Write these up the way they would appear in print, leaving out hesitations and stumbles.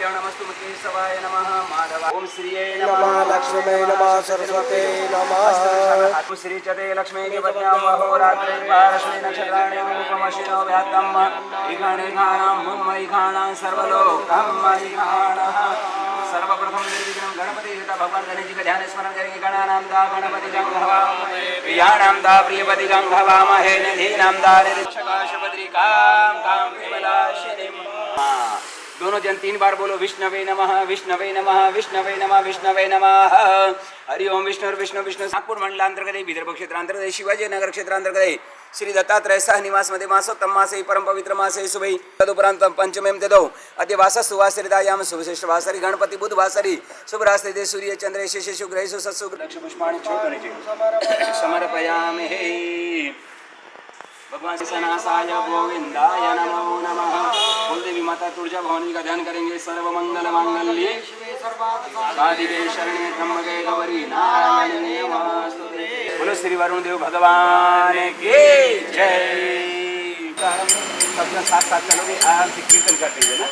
नमस्तेभ्यो नमस्तुमते सवाय नमः माधव ओम श्रीये नमः लक्ष्मी नमः सरस्वती नमः श्री चते लक्ष्मी पत्न्यां अहोरात्रे पारस्मै नक्षत्राणि रूपमशिनो व्यात्तम् इघाणेघाणां हुम्मैघाणां सर्वलोकं मैघाणः सर्वप्रथम निर्विघ्नं गणपति देवता भगवान गणेश जी का ध्यान स्मरण करेंगे गणानां दा गणपति गंघवामहे प्रियाणां दा प्रियपति गंघवामहे निधीनां दा निरीक्षकाशपद्रिकां कां विमलाशिनीं दोनों जन 3 बार बोलो विष्णवे नमः विष्णवे नमः विष्णवे नमः विष्णवे नमः हरि ओम विष्णु विष्णु नागपूर मंडलांतर्गत विदर्भ क्षेत्रांतर्गत शिवाजी नगर क्षेत्रांतर्गत श्री दत्तात्रय सह निवास मध्ये मासोत्तम मासे परम पवित्र मासे शुभै तदुपरांत पंचमेम तदौ अद्य वास सुवासरितायाम शुभश्रेष्ठ वासरी गणपति बुध वासरी शुभ रास्ते सूर्य चंद्र शेष शुक्र सत्सुख लक्ष्मी पुष्पाणि छोटने समर्पयामि हे भगवान सनासाय गोविंदाय नमो नमः कुलदेवी माता तुळजा भवानी का ध्यान करेंगे सर्व मंगल मांगल्ये आदिवे शरणे त्र्यंबके गौरी नारायणी नमोस्तुते बोलो श्री वरुण देव भगवान की जय सबका साथ साथ चलोगे आराम से कीर्तन करते हुए ना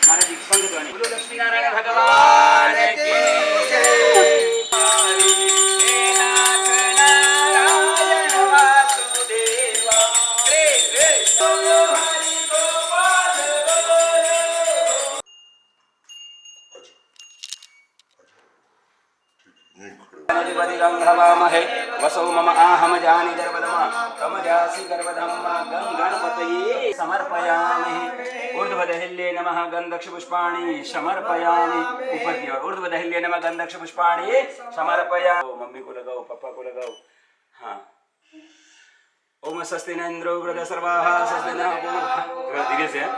महाराज जी संग ध्वनि बोलो लक्ष्मी नारायण भगवान की जय गंधवामहे वसो मम आहम जानी गर्वदमा तम जासी गर्वधम्मा गणपतये समर्पयामि ऊर्ध्वदहिल्ये नमः गंधक्ष पुष्पाणि समर्पयामि उपद्य ऊर्ध्वदहिल्ये नमः गंधक्ष पुष्पाणि समर्पयामि मम्मी को लगाओ पापा को लगाओ हाँ ओम स्वस्ति न इंद्रो वृद सर्वाः स्वस्ति न धीरे से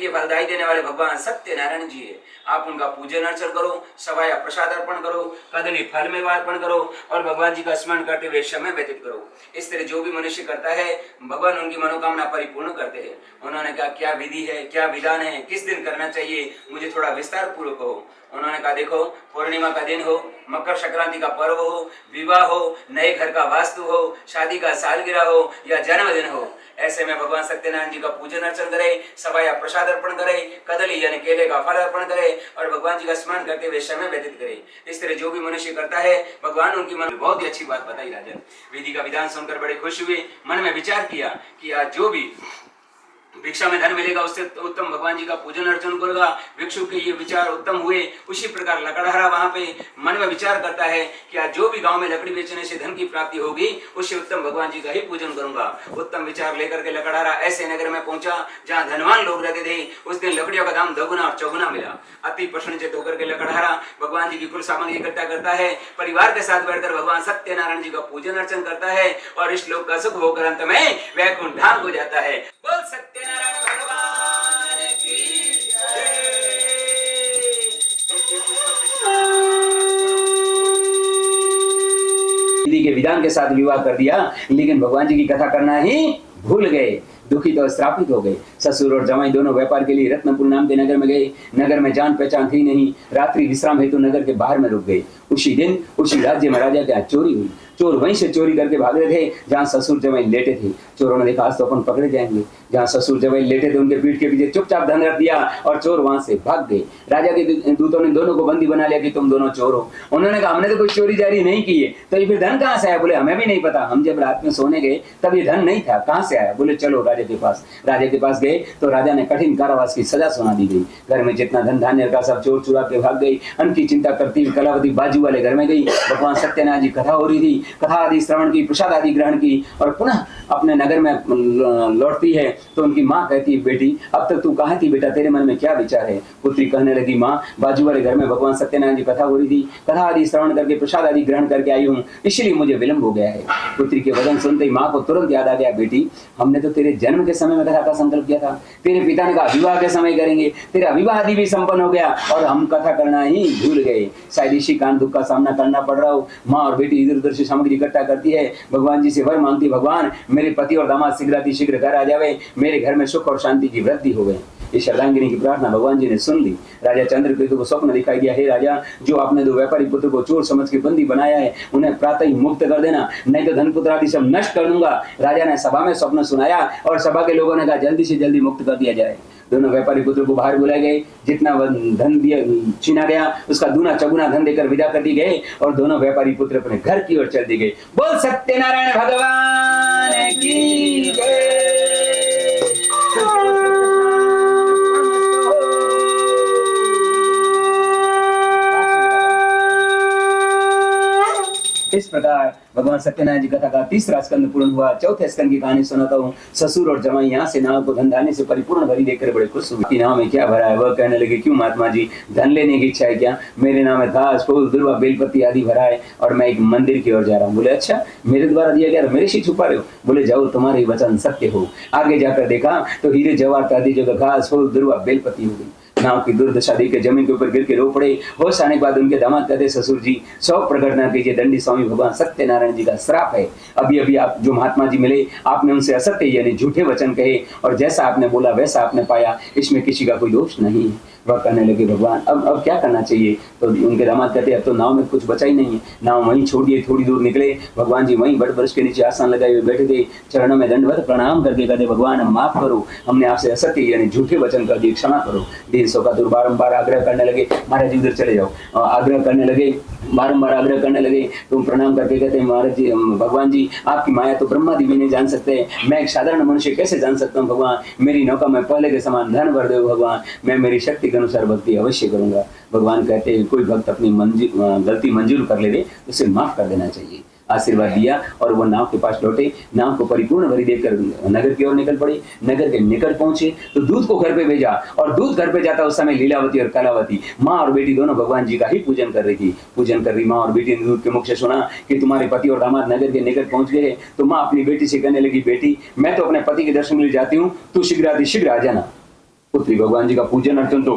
के फलदायी देने वाले भगवान सत्यनारायण जी है। आप उनका पूजन अर्चन करो, सवाया प्रसाद अर्पण करो, कदली फल में अर्पण करो और भगवान जी का स्मरण करते हुए समय व्यतीत करो। इस तरह जो भी मनुष्य करता है भगवान उनकी मनोकामना परिपूर्ण करते हैं। उन्होंने कहा क्या विधि है, क्या विधान है, किस दिन करना चाहिए, मुझे थोड़ा विस्तार पूर्वक कहो। उन्होंने कहा देखो, पूर्णिमा का दिन हो, मकर संक्रांति का पर्व हो, विवाह हो, नए घर का वास्तु हो, शादी का सालगिरह हो या जन्मदिन हो, ऐसे में भगवान सत्यनारायण जी का पूजन अर्चन करे, सवाया प्रसाद अर्पण करे, कदली यानी केले का फल अर्पण करे और भगवान जी का स्मरण करते हुए समय व्यतीत करे। इस तरह जो भी मनुष्य करता है भगवान उनकी मन में बहुत ही अच्छी बात बताई। राजन विधि का विधान सुनकर बड़े खुश हुए, मन में विचार किया कि आज जो भी भिक्षा में धन मिलेगा उससे उत्तम भगवान जी का पूजन अर्चन करेगा। भिक्षु के ये विचार उत्तम हुए। उसी प्रकार लकड़हारा वहां पे मन में विचार करता है कि आज जो भी गांव में लकड़ी बेचने से धन की प्राप्ति होगी उससे उत्तम भगवान जी का ही पूजन करूंगा। उत्तम विचार लेकर के लकड़हारा ऐसे नगर में पहुंचा जहाँ धनवान लोग रहते थे। उस दिन लकड़ियों का दाम दोगुना और चौगुना मिला। अति प्रसन्नचित्त होकर के लकड़हारा भगवान जी की कुल सामग्री इकट्ठा करता है, परिवार के साथ बैठकर भगवान सत्यनारायण जी का पूजन अर्चन करता है और इस लोक का सुख होकर अंत में वैकुंठ धाम हो जाता है। बोल सत्यनारायण भगवान की जय। विधि के विधान के साथ विवाह कर दिया, लेकिन भगवान जी की कथा करना ही भूल गए। दुखी तो श्रापित हो गए। ससुर और जमाई दोनों व्यापार के लिए रत्नपुर नाम के नगर में गए। नगर में जान पहचान थी नहीं। रात्रि विश्राम हेतु नगर के बाहर में रुक गए। उसी दिन उसी राज्य में राजा के यहाँ चोरी हुई। चोर वहीं से चोरी करके भाग रहे थे जहाँ ससुर जमाई लेटे थे। चोरों ने देखा आज तो अपन पकड़े जाएंगे। जहाँ ससुर जमाई लेटे थे उनके पीठ के पीछे चुपचाप धन रख दिया और चोर वहां से भाग गए। राजा के दूतों ने दोनों को बंदी बना लिया कि तुम दोनों चोर हो। उन्होंने कहा हमने तो कोई चोरी जारी नहीं की है। तो ये फिर धन कहाँ से आया? बोले हमें भी नहीं पता, हम जब रात में सोने गए तब ये धन नहीं था, कहाँ से आया? बोले चलो राजा के पास। राजा के पास गए तो राजा ने कठिन कारावास की सजा सुना दी गई। घर में जितना धन धान्य का सब चोर चुरा के भाग गई। अन्न की चिंता करती हुई कलावती बाजू वाले घर में गई। भगवान सत्यनारायण जी कथा हो रही थी। कथा आदि श्रवण की, प्रसाद आदि ग्रहण की और पुनः अपने नगर में लौटती है तो उनकी माँ कहती है बेटी अब तक तू कहाँ थी बेटा, तेरे मन में क्या विचार है? पुत्री कहने लगी माँ बाजू वाले घर में भगवान सत्यनारायण जी कथा हो रही थी। कथा आदि श्रवण करके प्रसाद आदि ग्रहण करके आई हूँ, इसलिए मुझे विलंब हो गया है। पुत्री के वचन सुनते ही माँ को तुरंत याद आ गया बेटी हमने तो तेरे जन्म के समय में कथा का संकल्प किया था। तेरे पिता ने कहा विवाह के समय करेंगे। तेरा विवाह आदि भी संपन्न हो गया और हम कथा करना ही भूल गए। शायद इसी कारण दुख का सामना करना पड़ रहा हो। माँ और बेटी इधर उधर से सामग्री इकट्ठा करती है। भगवान जी से वर मांगती भगवान मेरे पति और दामाद शीघ्र घर आ जावे, मेरे घर में सुख और शांति की वृद्धि हो गई। इस अर्धांगिनी की प्रार्थना भगवान जी ने सुन ली। राजा चंद्रकेतु को स्वप्न दिखाई दिया, हे राजा जो आपने दो व्यापारी पुत्र को चोर समझ के बंदी बनाया है उन्हें प्रातः ही मुक्त कर देना, नहीं तो धन पुत्र आदि सब नष्ट कर दूंगा। राजा ने सभा में स्वप्न सुनाया और सभा के लोगों ने कहा जल्दी से जल्दी मुक्त कर दिया जाए। दोनों व्यापारी पुत्र को बाहर बुलाए गए। जितना धन दिया छीना गया उसका दूना चौगुना धन देकर विदा कर दी गए और दोनों व्यापारी पुत्र अपने घर की ओर चल दी गए। बोल सत्यनारायण भगवान की जय। इस प्रकार भगवान सत्यनारायण जी कथा का तीसरा स्कंद पूर्ण हुआ। चौथे स्कंद की कहानी सुनाता हूँ। ससुर और जमाई यहाँ से नाव को धन धान्य से परिपूर्ण भरी देखकर बड़े खुश हुए। नाव में क्या भरा है? वह कहने लगे क्यों महात्मा जी धन लेने की इच्छा है क्या? मेरे नाम में घास फूल दुर्वा बेलपत्ती आदि भरा है और मैं एक मंदिर की ओर जा रहा हूँ। बोले अच्छा मेरे द्वारा दिया गया मेरे से छुपा रहे हो? बोले जाओ तुम्हारे वचन सत्य हो। आगे जाकर देखा तो हीरे जवाहर आदि जगह घास फूल दुर्वा बेलपत्ती हो गई। नाव की दुर्दशा देख के जमीन के ऊपर गिर के रो पड़े। होश आने के बाद उनके दामाद कहते ससुर जी शौक प्रकट न कीजिए, दंडी स्वामी भगवान सत्यनारायण जी का श्राप है। अभी अभी आप जो महात्मा जी मिले आपने उनसे असत्य यानी झूठे वचन कहे और जैसा आपने बोला वैसा आपने पाया, इसमें किसी का कोई दोष नहीं है। वह कहने लगे भगवान अब क्या करना चाहिए? तो उनके दामाद कहते अब तो नाव में कुछ बचा ही नहीं है। नाव वहीं छोड़ दिए। थोड़ी दूर निकले। भगवान जी वहीं बड़ वृक्ष के नीचे आसन लगाए हुए बैठे थे। चरणों में दंडवत प्रणाम करके कहते भगवान माफ करो, हमने आपसे असत्य यानी झूठे वचन कर दिए, क्षमा करो। दिन सौ का दूर बारम्बार आग्रह करने लगे महाराज जी उधर चले जाओ। आग्रह करने लगे, बारम्बार आग्रह करने लगे। तुम प्रणाम करके कहते महाराज जी भगवान जी आपकी माया तो ब्रह्मा जी भी नहीं जान सकते, मैं एक साधारण मनुष्य कैसे जान सकता हूँ भगवान? मेरी नौका में पहले के समान धन भर दो भगवान, मैं मेरी शक्ति के अनुसार भक्ति अवश्य करूंगा। भगवान कहते हैं कोई भक्त अपनी गलती मंजूर कर ले तो उसे माफ कर देना चाहिए। आशीर्वाद दिया और वो नाव के पास लौटे। नाव को परिपूर्ण भरी देखकर नगर की ओर निकल पड़े। नगर के निकट पहुंचे तो दूध को घर पे भेजा और दूध घर पे जाता उस समय लीलावती और कलावती माँ और बेटी दोनों भगवान जी का ही पूजन कर रही थी। पूजन कर रही माँ और बेटी ने दूध के मुख से सुना कि तुम्हारे पति और दामाद नगर के निकट पहुंच गए। तो माँ अपनी बेटी से कहने लगी बेटी मैं तो अपने पति के दर्शन के लिए जाती हूँ, तू शीघ्र आ जाना। पुत्री भगवान जी का पूजन अर्चन तो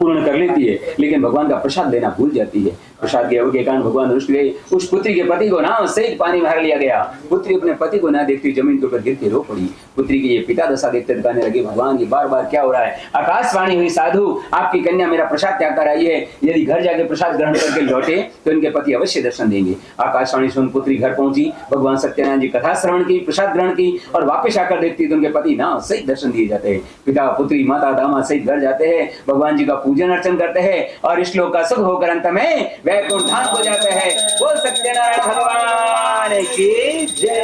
पूर्ण कर लेती है, लेकिन भगवान का प्रसाद लेना भूल जाती है। प्रसाद के अभाव के कारण भगवान रुष्ट गए। उस पुत्री के पति को नाव सहित पानी में हर लिया गया। पुत्री अपने पति को ना देखती जमीन के ऊपर गिर के रो पड़ी। पुत्री की ये पिता दशा देखते कहने लगे, भगवान ये बार बार क्या हो रहा है? आकाशवाणी हुई, साधु आपकी कन्या मेरा प्रसाद त्याग कर आई है, यदि घर जाके प्रसाद ग्रहण करके लौटे तो इनके पति अवश्य दर्शन देंगे। आकाशवाणी सुन पुत्री घर पहुंची, भगवान सत्यनारायण जी कथा श्रवण की, प्रसाद ग्रहण की और वापस आकर देखती तो उनके पति नाव सहित दर्शन दिए जाते हैं। पिता पुत्री माता दामाद सहित घर जाते हैं, भगवान जी का पूजन अर्चन करते हैं और इस श्लोक का सुख होकर अंत में वैकुंठ धाम हो जाते हैं। बोल सत्यनारायण भगवान की जय।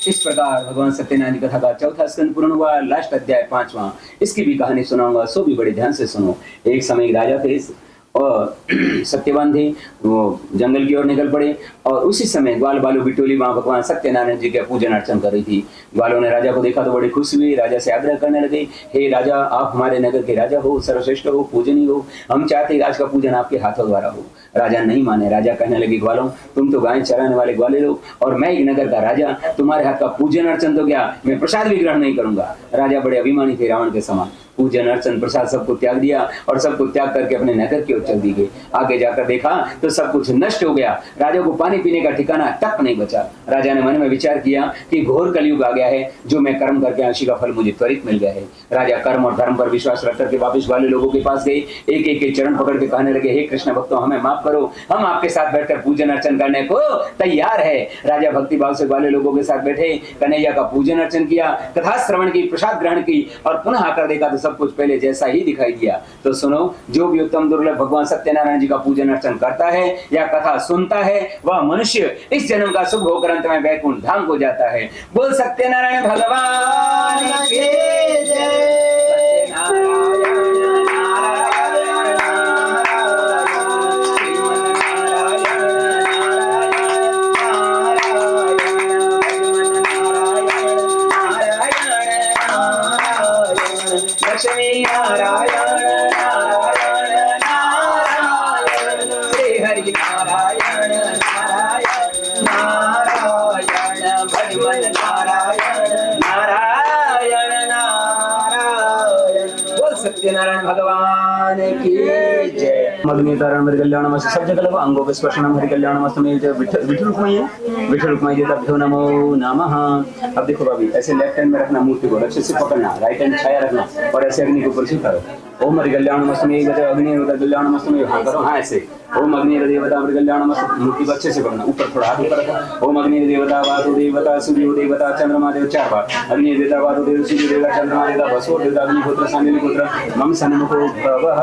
इस प्रकार भगवान सत्यनारायण की कथा का चौथा स्कंद पूर्ण हुआ। लास्ट अध्याय 5वां, इसकी भी कहानी सुनाऊंगा, सो भी बड़े ध्यान से सुनो। एक समय एक राजा थे और सत्यवान थे, वो जंगल की ओर निकल पड़े और उसी समय ग्वाल बालू बिटोली वहां भगवान सत्यनारायण जी का पूजन अर्चन कर रही थी। ग्वालों ने राजा को देखा तो बड़े खुश हुए, राजा से आग्रह करने लगे, हे राजा आप हमारे नगर के राजा हो, सर्वश्रेष्ठ हो, पूजनीय हो, हम चाहते आज का पूजन आपके हाथों द्वारा हो। राजा नहीं माने। राजा कहने लगे, ग्वालों तुम तो गाय चराने वाले ग्वाले लोग और मैं एक नगर का राजा, तुम्हारे हाथ का पूजन अर्चन तो क्या, मैं प्रसाद भी ग्रहण नहीं करूंगा। राजा बड़े अभिमानी थे, रावण के समान। पूजन अर्चन प्रसाद सबको त्याग दिया और सबको त्याग करके अपने नगर की ओर चल दी गए। आगे जाकर देखा तो सब कुछ नष्ट हो गया। राजा को पानी पीने का ठिकाना तक नहीं बचा। राजा ने मन में विचार किया कि घोर कलयुग आ गया है, जो मैं कर्म करके उसी का फल मुझे त्वरित मिल गया है। राजा कर्म और धर्म पर विश्वास रख करके वापिस वाले लोगों के पास गए, एक एक के चरण पकड़ के कहने लगे, हे कृष्ण भक्तों हमें माफ करो, हम आपके साथ बैठकर पूजन अर्चन करने को तैयार है। राजा भक्ति भाव से वाले लोगों के साथ बैठे, कन्हैया का पूजन अर्चन किया, कथा श्रवण की, प्रसाद ग्रहण की और पुनः आकर देखा तो सब कुछ पहले जैसा ही दिखाई दिया। तो सुनो, जो भी उत्तम दुर्लभ भगवान सत्यनारायण जी का पूजन अर्चन करता है या कथा सुनता है वह मनुष्य इस जन्म का शुभ होकर अंत में वैकुंठ धाम को जाता है। बोल सत्यनारायण भगवान की जय। लक्ष्मी नारायण नारायण नारायण, श्री हरि नारायण नारायण नारायण, भजमन नारायण नारायण नारायण। बोल सत्यनारायण भगवान की जय। मग्नितारण हरि कल्याणमस्तु, सब जगह लगो अंगों पे स्पर्शनम हरि कल्याणमस्तु में विठल रुक्मयी है, विठल रुक्मयी देता भ्यो नमो नमः। अब देखो भाभी, ऐसे लेफ्ट हैंड में रखना मूर्ति को, अच्छे से पकड़ना, राइट हैंड छाया रखना और ऐसे अग्नि को ऊपर से करो। ओम हरि कल्याणमस्तु में अग्नि होता कल्याणमस्तु में, हाँ करो, हाँ ऐसे। ओम अग्नि देवता हरि कल्याणमस्तु, मूर्ति को अच्छे से पकड़ना, ऊपर थोड़ा हाथ ऊपर रखो। ओम अग्नि देवता वातु देवता सूर्य देवता चंद्रमा देव, 4 बार अग्नि देवता वातु देव सूर्य देवता चंद्रमा देवता भस्वो देवता अग्निहोत्र शांडिल्य पुत्र मम सन्मुखो भवः।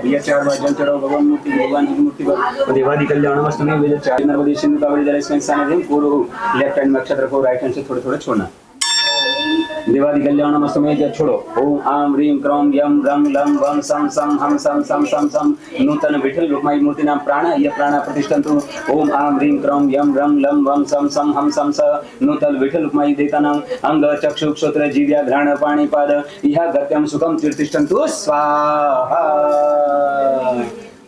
ये 4 बार जल चढ़ाओ भगवान मूर्ति, भगवान की मूर्ति पर। देवादि कल्याणमस्तु में विजय 4 नर्मदे सिंधु कावेरी जलेस्मिन् सन्निधिं कुरु। लेफ्ट हैंड में अक्षत रखो, राइट हैंड से थोड़े थोड़े छोड़ना। देवादि कल्याणमस्तु में जब छोड़ो। ओम आम ह्रीं क्रौं यम रं लं वं सं सं हम सं सं सं सं नूतन विठल रुक्माई मूर्ति नाम प्राण ये प्राण प्रतिष्ठन्तु। ओम आम ह्रीं क्रौं यम रं लं वं सं सं हम सं स नूतन विठल रुक्माई देता नाम अंग चक्षु श्रोत्र जीव्या घ्राण पाणि पाद यह गत्यम सुखम तीर्तिष्ठन्तु स्वाहा।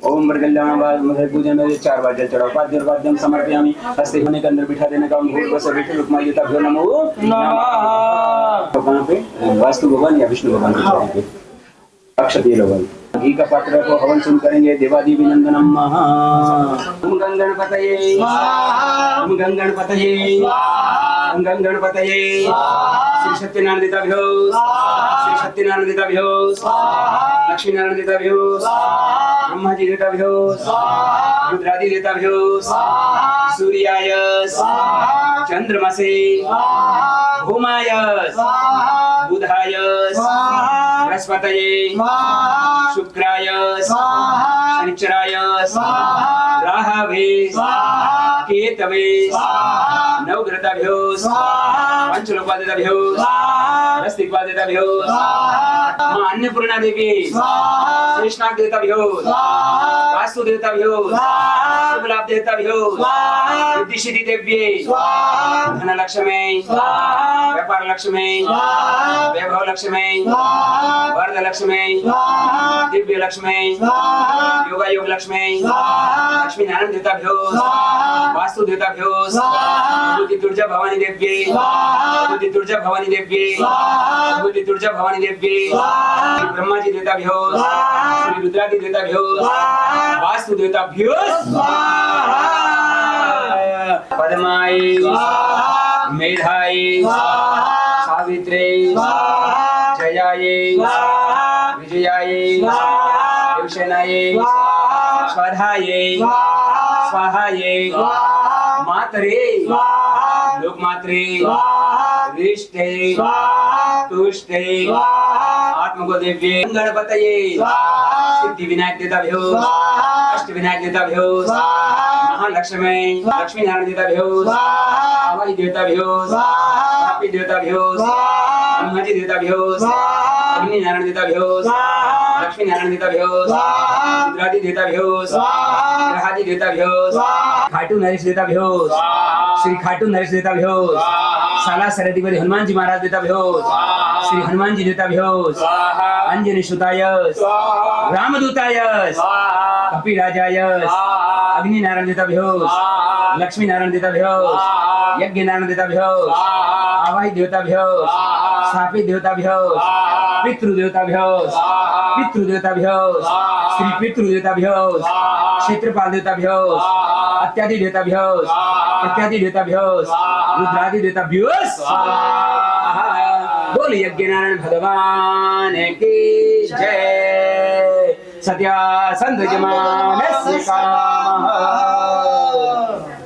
ओम कल्याण मुझे पूजन में 4 बार जल चढ़ाओ। पाद्यम समर्पयामि, हस्ते होने के अंदर बिठा देने का भूल बस विठल रुक्माई देता भ्यो नमो नमः। भगवान पे वास्तु भगवान या विष्णु भगवान के चढ़ाई पे अक्षतीय लोगन घी का पात्र को हवन सुन करेंगे। देवादि विनंदनम महा। ओम गणपतये स्वाहा, ओम गणपतये स्वाहा, ओम गणपतये स्वाहा। श्री सत्यनारायण देवताभ्यो स्वाहा, श्री सत्यनारायण देवताभ्यो स्वाहा, लक्ष्मी नारायण देवताभ्यो स्वाहा, ब्रह्मा जी देवताभ्यो स्वाहा, रुद्रादि देवताभ्यो स्वाहा, सूर्याय स्वाहा, चंद्रमसे स्वाहा, भूमाय स्वाहा, बुधाय स्वाहा, बृहस्पतये स्वाहा, शुक्राय स्वाहा, शनिचराय स्वाहा, राहवे स्वाहा, केतवे स्वाहा, नवग्रहाभ्यो स्वाहा, पंचलोकवादिताभ्यो स्वाहा, रस्तिकवादिताभ्यो स्वाहा, मां अन्नपूर्णा देवी स्वाहा, शेषनाग देवताभ्यो वास्तु देवताभ्यो शुभ लाभ देवताभ्यो रिद्धि सिद्धि देव्ये धन लक्ष्मी व्यापार लक्ष्मी वैभव लक्ष्मी वरद लक्ष्मी दिव्य लक्ष्मी योगा योग लक्ष्मी लक्ष्मी नारायण देवताभ्यो वास्तु देवताभ्यो भगवती दुर्जा भवानी देव्ये भगवती दुर्जा भवानी देव्ये भगवती दुर्जा भवानी देव्ये ब्रह्मा जी देवताभ्यो श्री रुद्रादि देवताभ्यो वास्तु देवताभ्यो पद्माय मेधाय सावित्रे जयाय विजयाय देवसेनाय स्वाधाय स्वाहाय मातरे लोकमात्रे रिष्टे तुष्टे आत्मको देव्ये गणपतये सिद्धि विनायक देवताभ्यो अष्ट विनायक देवताभ्यो महालक्ष्मी लक्ष्मी नारायण देवताभ्यो आवाही देवताभ्यो पापी देवताभ्यो ब्रह्माजी देवताभ्यो अग्नि नारायण देवताभ्यो लक्ष्मी नारायण देवताभ्यो रुद्रादि देवताभ्यो ग्रहादि देवताभ्यो खाटू नरेश देवताभ्यो श्री खाटू नरेश देवताभ्यो साला सरधिपति हनुमान जी महाराज देवताभ्यो श्री हनुमान जी देवताभ्यो अंजनी सुताय रामदूताय कपिराजाय अग्नि नारायण देवताभ्यो लक्ष्मी नारायण देवताभ्यो यज्ञ नारायण देवताभ्यो आवाही देवताभ्यो स्थापित देवताभ्यो पितृ देवताभ्यो श्री पितृ देवताभ्यो क्षेत्रपाल देवताभ्यो अत्यादि देवताभ्यो प्रत्यादि देवताभ्यो रुद्रादि देवताभ्यो बोल यज्ञ नारायण भगवान की जय। सत्या संत जमानस्य कामः।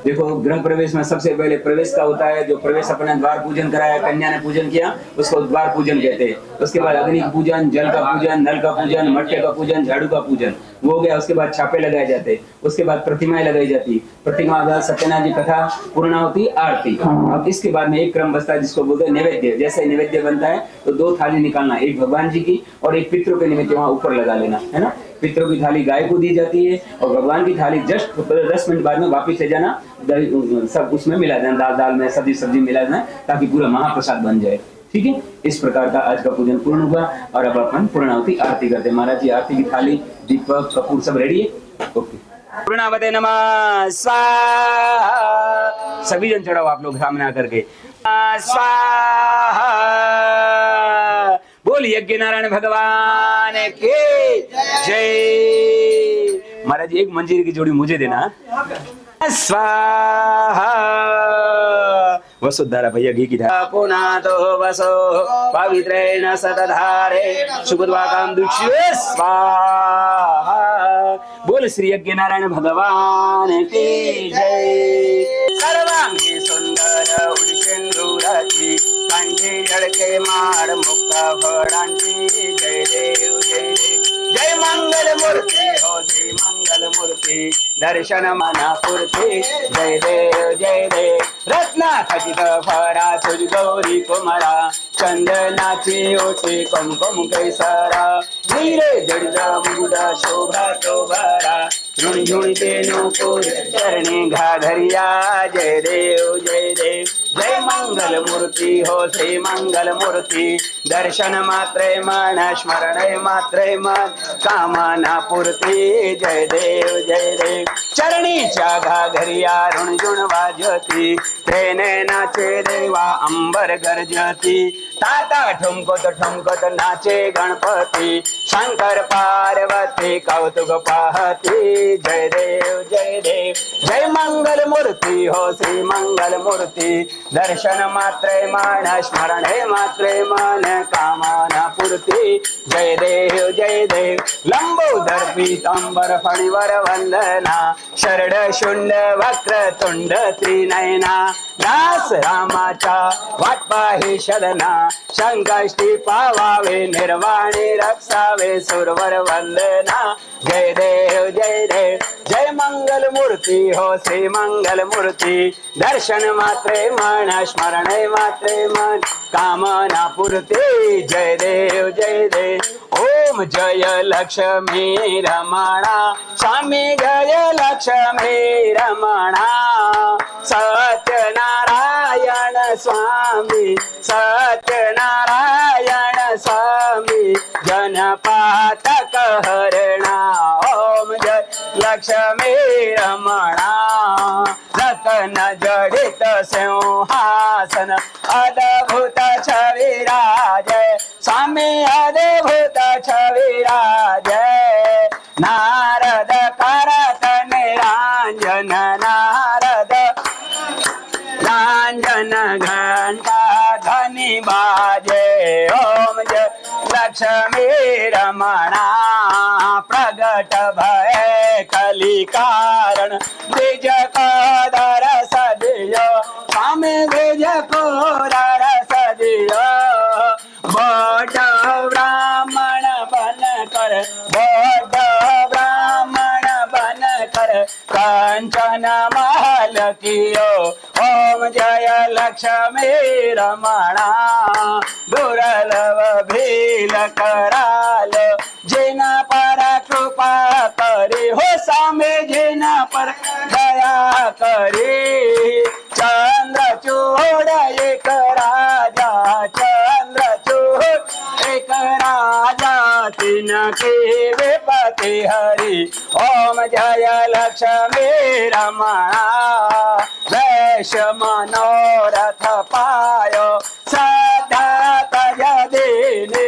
देखो गृह प्रवेश में सबसे पहले प्रवेश का होता है, जो प्रवेश अपने द्वार पूजन कराया, कन्या ने पूजन किया उसको द्वार पूजन कहते हैं। उसके बाद अग्नि पूजन, जल का पूजन, नल का पूजन, मटके का पूजन, झाड़ू का पूजन वो हो गया। उसके बाद छापे लगाए जाते, उसके बाद प्रतिमाएं लगाई जाती, प्रतिमा बाद सत्यनारायण जी कथा पूर्ण होती, आरती। अब इसके बाद में एक क्रम बचता है जिसको बोलते हैं नैवेद्य। जैसे नैवेद्य बनता है तो 2 थाली निकालना, एक भगवान जी की और एक पितरों के निमित्त वहाँ ऊपर लगा लेना, है ना। पितरों की थाली गाय को दी जाती है और भगवान की थाली जस्ट 10 मिनट बाद में वापिस ले जाना, सब उसमें मिला देना, दाल में सब्जी मिला देना ताकि पूरा महाप्रसाद बन जाए। ठीक है, इस प्रकार का आज का पूजन पूर्ण हुआ और अब अपन पूर्णाहुति आरती करते हैं। महाराज जी आरती की थाली, दीपक, कपूर सब रेडी है। ओके, पूर्णावते नमः स्वाहा। सभी जन चढ़ाओ आप लोग सामने आकर के स्वाहा। बोल यज्ञ नारायण भगवान के जय। महाराज जी एक मंजीरी की जोड़ी मुझे देना। स्वाहा। वसुधारा भैया घी की धारा पुनातो वसो पवित्रेण सतधारे सुखद्वाकाम दुष्ये स्वाहा। बोल श्री यज्ञ नारायण भगवान की जय। सर्वांगी सुंदर उडशेंदुराची कांठी जडके माड मुक्त फळांची जय देव जय देव। जय मंगल मूर्ती हो श्री मंगल मूर्ती दर्शन मना पूर्ती जय देव जय देव। रत्ना खचित फरा तुझ गौरी कुमारा चंदनाची ओटी कुमकुम कैसरा नीरे जडित मुगुडा शोभा शोभरा झुणझुणते नूपुर चरणी घाघरिया जय देव जय देव। जय मंगल मूर्ती हो श्री मंगल मूर्ती दर्शन मात्रे मन स्मरण मात्रे मन कामना पूर्ती जय देव जय देव। चरणीच्या घाघरिया रुणझुण वाजती तेने नाचे देवा अंबर गरजती ताता ठुमकत नाचे गणपती शंकर पार्वती कौतुक पाहती जय देव जय देव। जय मंगल मूर्ती हो श्री मंगल मूर्ती दर्शन मात्रे मन स्मरण मात्रे मन कामना पूर्ती जय देव जय देव। लंबोदर पीतांबर फणिवर वंदना शरड शुंड वक्र तुंड त्रिनयना दास रामाचा वाट पाहे शरणा संकष्टी पावावे निर्वाणी रक्षावे सुरवर वंदना जय देव जय देव। जय मंगल मूर्ती हो श्री मंगल मूर्ती दर्शन मात्रे मन स्मरण मात्रे मन कामना पूर्ती जय देव जय देव। ओम ओम जय लक्ष्मी रमणा स्वामी जय लक्ष्मी रमणा सत्यनारायण स्वामी सत्यनारायण स्वामी जनपातक हरणा ओम जय लक्ष्मी रमणा रत्न जडित सिंहासन अद्भुत छविराजय स्वामी अद्भुत छविराजय नारद करत निरांजन नारद रांजन घंटा ध्वनि बाजे ओम जय लक्ष्मी रमणा प्रगट भय कली कारण द्विज को दरस दियो स्वामी द्विज को दरस दियो बौद्ध ब्राह्मण बन कर बौद्ध ब्राह्मण बन कर कंचन महल कियो ओम जय लक्ष्मी रमणा दुर्लभ भील करालो जिना पर कृपा करी हो स्वामी जिना पर दया करी चंद्रचूड़ एक राजा चंद्रचूड़ एक राजा तिनके विपति हरि ओम जय लक्ष्मी रमणा वैश्य मनोरथ पायो श्रद्धा तज दीनी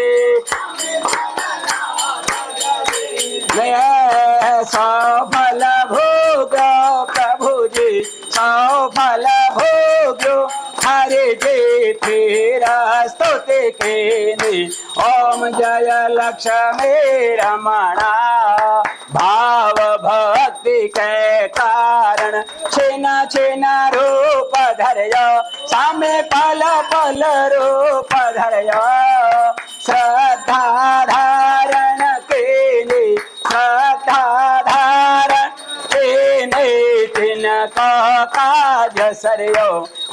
सफल भोग प्रभु जी सफल भोग हरि जी फिर स्तुति केनी ओम जय लक्ष्मी रमणा भाव भक्ति के कारण छिन छिन रूप धरयो सामे पल पल रूप धरयो श्रद्धा धारण केनी श्रद्धा धारण केनी तिनको काज सरयो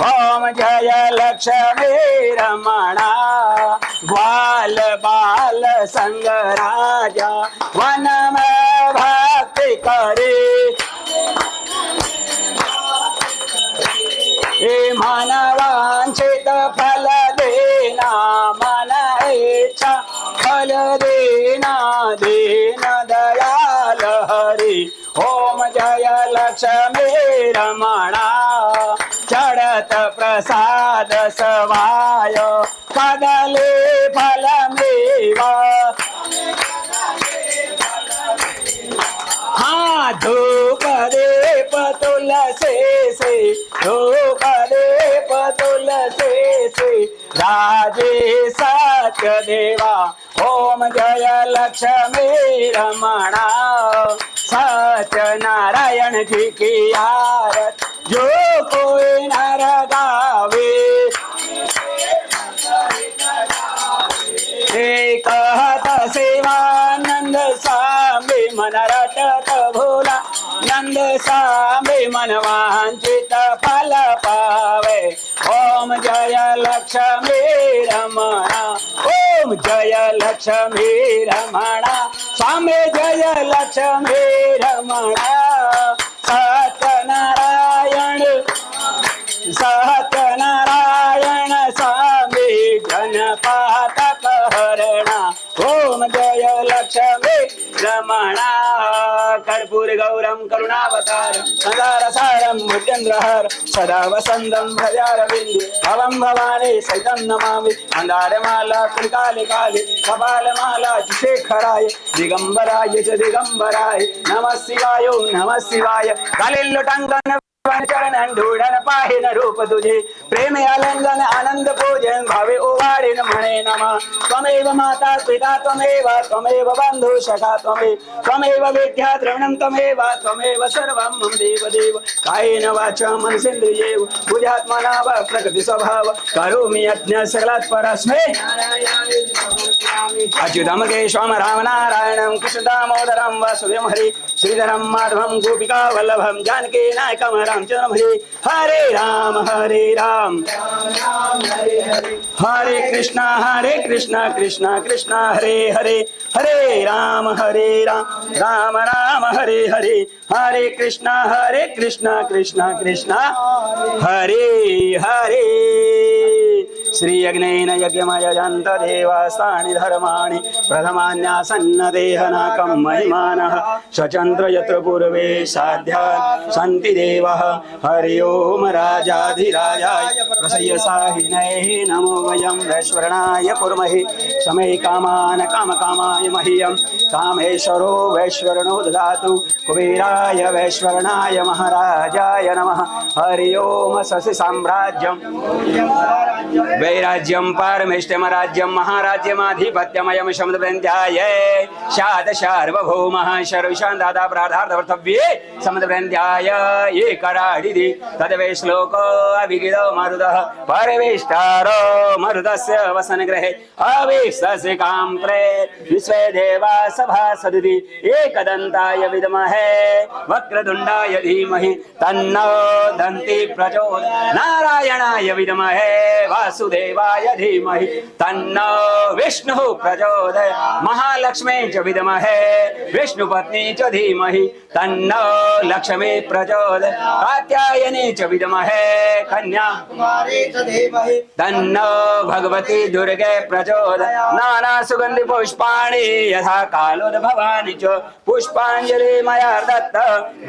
ओम जय लक्ष्मी रमणा ग्वाल बाल संग राजा वन में भक्ति करे हे मानवांचित फल देना मन इच्छा फल देना दीन दयाल हरि ओम जय लक्ष्मी रमणा चढ़त प्रसाद सवाय कदले फल मेवा हाँ धूप दीप तुलसी से धूप दीप तुलसी से राजे सत्य देवा ओम जय लक्ष्मी रमणा सत्य नारायण जी की आरत जो कोई नर गावे कहत सेवानंद स्वामी मन रटत भोला नंद स्वामी मन वांछित फल पावे ओम जय लक्ष्मी रमणा ओम जय लक्ष्मी रमणा स्वामी जय लक्ष्मी रमणा सत्यनारायण सत्यनारायण स्वामी जनपातक हरणा ओम जय लक्ष्मी रमणा कर्पूर गौरम करुणावतारम सदारसारम भुजन्द्रहर सदा वसंतम भजारविंदे भवम भवानी सहितं नमामि मंदारमाला कुलकाले काले कपालमाला शेखराय दिगंबराय च दिगंबराय नमः शिवाय नमः शिवाय कालिल्लुटंकन चरण ढूढ़न पाहिन रूप तुझे प्रेम आलिंगन आनंद पूजन भावे उवाड़िन मणे नमः त्वमेव माता पिता त्वमेव बंधु सखा त्वमेव विद्या द्रविणं त्वमेव सर्वं मम देव कायेन वाचा मनसेन्द्रियेव बुद्ध्यात्मना वा प्रकृति स्वभाव करोमि यज्ञ सकलात् परस्मै अच्युतं केशवं राम नारायणं कृष्ण दामोदरं वासुदेवं हरि श्रीधरं माधवं गोपिका वल्लभं जानकी नायकं रामचंद्रं भजे। हरे राम हरे कृष्णा कृष्णा कृष्णा हरे हरे, हरे राम राम राम हरे हरे, हरे कृष्णा कृष्णा कृष्णा हरे हरे। श्री यज्ञेन यज्ञमयजन्त देवास्तानि धर्माणि प्रथमान्यासन्न देहनाकं महिमानः स्वचन्द्र यत्र पूर्वे साध्या सन्ति देवः। हरि ओम राजाधिराजाय प्रसय्यसाहिनैः नमो वयं वैश्वरणाय कुर्महे समे कामान् कामकामाय मह्यं कामेश्वरो वैश्वरणो ददातु कुबेराय वैश्वरणाय महाराजाय नमः। हरि ओम शशि साम्राज्यं वैराज्यं पारमेष्टमराज्यं महाराज्यमाधिपत्यमयं समुद्रवृन्द्याय शाद सार्वभौमः सर्वेषां दादा प्रार्थार्थवर्तव्ये समुद्रवृन्द्याय ये कराडिदि तद्वै श्लोको अभिगिदो मरुदः परवेष्टारो मरुदस्य वसनगृहे अवीक्षस्य काम्प्रे विश्वे देवा सभा सदुदि एकदन्ताय विद्महे वक्रतुण्डाय धीमहि तन्नो दन्ति प्रचोदयात् नारायणाय विद्महे वासुदेवाय धीमहि तन्नो विष्णुः प्रचोदयात् महालक्ष्मी च विद्महे विष्णुपत्नी च धीमहि तन्नो लक्ष्मी प्रचोदयात् कात्यायनी च विद्महे कन्याकुमारी च धीमहि तन्नो भगवती दुर्गे प्रचोदयात् नाना सुगन्धि पुष्पाणि यथा कालोद्भवानि च पुष्पाञ्जलि मया दत्त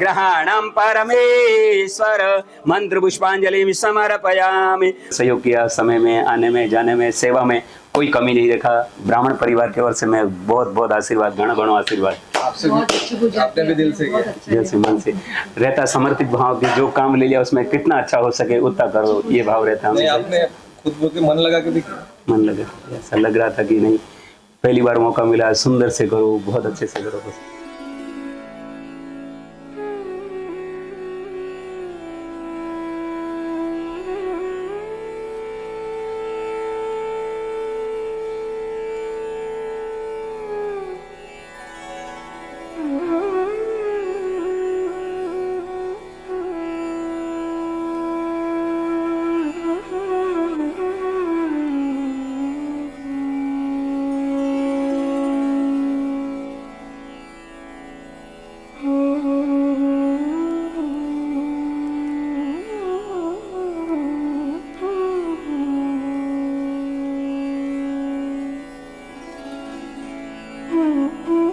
ग्रहणं परमेश्वर मंत्र पुष्पांजलि समर्पयामि। सहयोग किया समय में आने में जाने में सेवा में कोई कमी नहीं देखा। ब्राह्मण परिवार की ओर से मैं बहुत बहुत आशीर्वाद घणो आशीर्वाद आपसे आपने भी दिल से किया, दिल से मन से रहता समर्पित भाव की जो काम ले लिया उसमें कितना अच्छा हो सके उतना करो ये भाव रहता है। आपने खुद बोल के मन लगा के भी मन लगा ऐसा लग रहा था कि नहीं पहली बार मौका मिला सुंदर से करो बहुत अच्छे से करो। Mm-hmm.